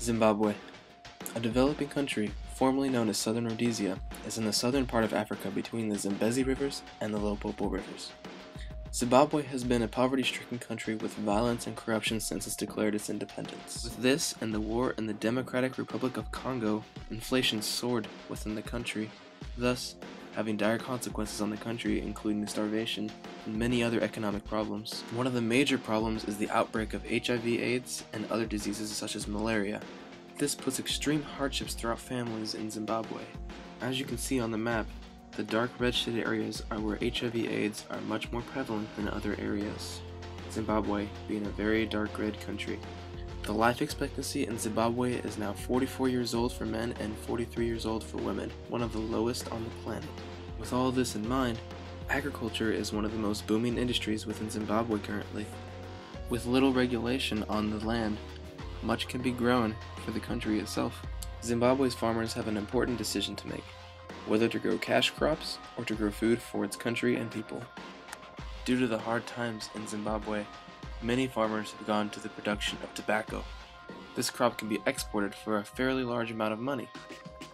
Zimbabwe, a developing country formerly known as Southern Rhodesia, is in the southern part of Africa between the Zambezi rivers and the Limpopo rivers. Zimbabwe has been a poverty-stricken country with violence and corruption since it declared its independence. With this and the war in the Democratic Republic of Congo, inflation soared within the country, thus having dire consequences on the country, including starvation and many other economic problems. One of the major problems is the outbreak of HIV/AIDS and other diseases such as malaria. This puts extreme hardships throughout families in Zimbabwe. As you can see on the map, the dark red shaded areas are where HIV/AIDS are much more prevalent than other areas, Zimbabwe being a very dark red country. The life expectancy in Zimbabwe is now 44 years old for men and 43 years old for women, one of the lowest on the planet. With all this in mind, agriculture is one of the most booming industries within Zimbabwe currently. With little regulation on the land, much can be grown for the country itself. Zimbabwe's farmers have an important decision to make, whether to grow cash crops or to grow food for its country and people. Due to the hard times in Zimbabwe, many farmers have gone to the production of tobacco. This crop can be exported for a fairly large amount of money.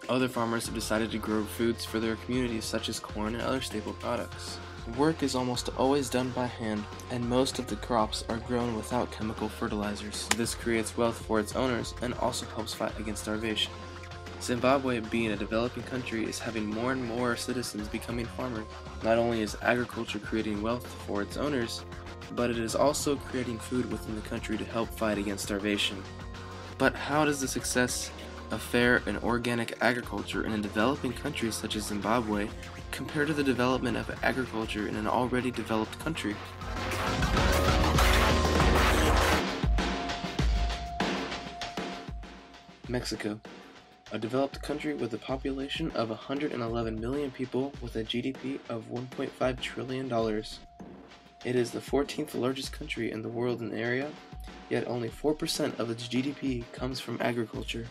Other farmers have decided to grow foods for their communities such as corn and other staple products. Work is almost always done by hand, and most of the crops are grown without chemical fertilizers. This creates wealth for its owners and also helps fight against starvation. Zimbabwe, being a developing country, is having more and more citizens becoming farmers. Not only is agriculture creating wealth for its owners, but it is also creating food within the country to help fight against starvation. But how does the success of fair and organic agriculture in a developing country such as Zimbabwe compare to the development of agriculture in an already developed country? Mexico, a developed country with a population of 111 million people with a GDP of $1.5 trillion. It is the 14th largest country in the world in area, yet only 4% of its GDP comes from agriculture.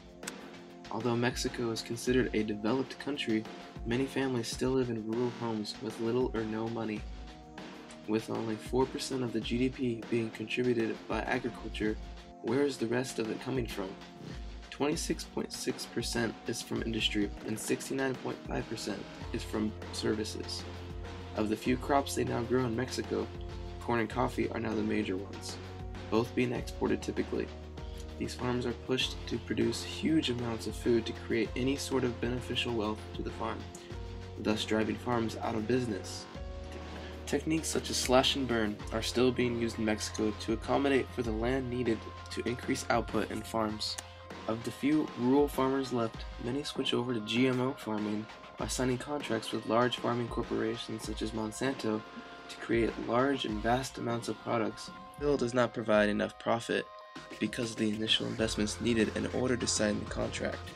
Although Mexico is considered a developed country, many families still live in rural homes with little or no money. With only 4% of the GDP being contributed by agriculture, where is the rest of it coming from? 26.6% is from industry and 69.5% is from services. Of the few crops they now grow in Mexico, corn and coffee are now the major ones, both being exported typically. These farms are pushed to produce huge amounts of food to create any sort of beneficial wealth to the farm, thus driving farms out of business. Techniques such as slash and burn are still being used in Mexico to accommodate for the land needed to increase output in farms. Of the few rural farmers left, many switch over to GMO farming by signing contracts with large farming corporations such as Monsanto to create large and vast amounts of products. Still does not provide enough profit because of the initial investments needed in order to sign the contract.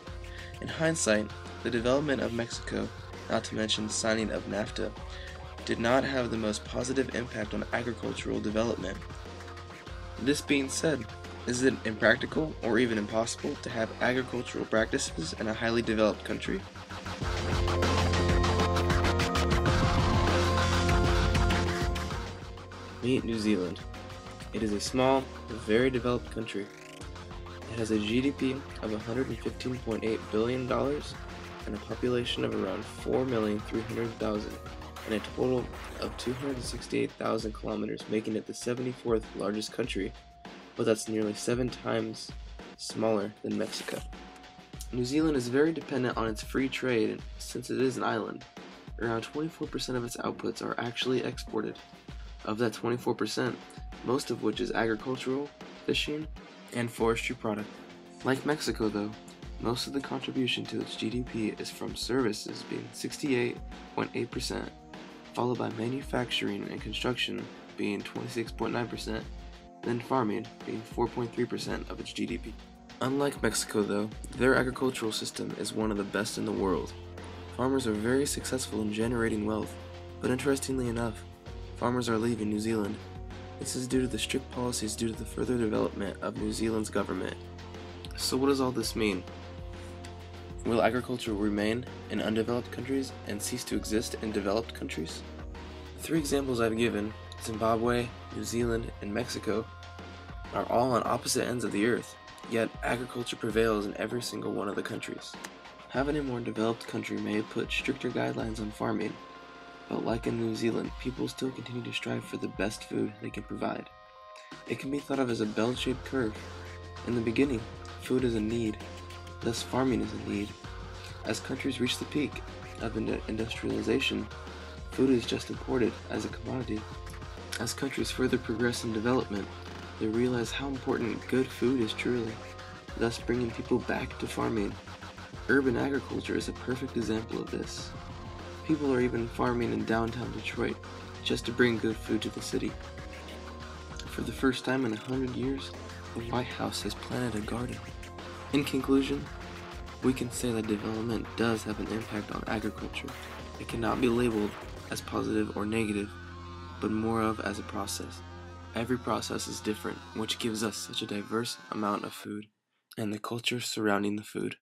In hindsight, the development of Mexico, not to mention the signing of NAFTA, did not have the most positive impact on agricultural development. This being said, is it impractical or even impossible to have agricultural practices in a highly developed country? Meet New Zealand. It is a small, but very developed country. It has a GDP of $115.8 billion and a population of around 4,300,000 and a total of 268,000 kilometers, making it the 74th largest country, but that's nearly 7 times smaller than Mexico. New Zealand is very dependent on its free trade since it is an island. Around 24% of its outputs are actually exported. Of that 24%, most of which is agricultural, fishing, and forestry product. Like Mexico though, most of the contribution to its GDP is from services being 68.8%, followed by manufacturing and construction being 26.9%, then farming being 4.3% of its GDP. Unlike Mexico though, their agricultural system is one of the best in the world. Farmers are very successful in generating wealth, but interestingly enough, farmers are leaving New Zealand. This is due to the strict policies due to the further development of New Zealand's government. So what does all this mean? Will agriculture remain in undeveloped countries and cease to exist in developed countries? The 3 examples I've given, Zimbabwe, New Zealand, and Mexico, are all on opposite ends of the earth. Yet agriculture prevails in every single one of the countries. Having a more developed country may put stricter guidelines on farming, but like in New Zealand, people still continue to strive for the best food they can provide. It can be thought of as a bell-shaped curve. In the beginning, food is a need, thus farming is a need. As countries reach the peak of industrialization, food is just imported as a commodity. As countries further progress in development, they realize how important good food is truly, thus bringing people back to farming. Urban agriculture is a perfect example of this. People are even farming in downtown Detroit just to bring good food to the city. For the first time in 100 years, the White House has planted a garden. In conclusion, we can say that development does have an impact on agriculture. It cannot be labeled as positive or negative, but more of as a process. Every process is different, which gives us such a diverse amount of food and the culture surrounding the food.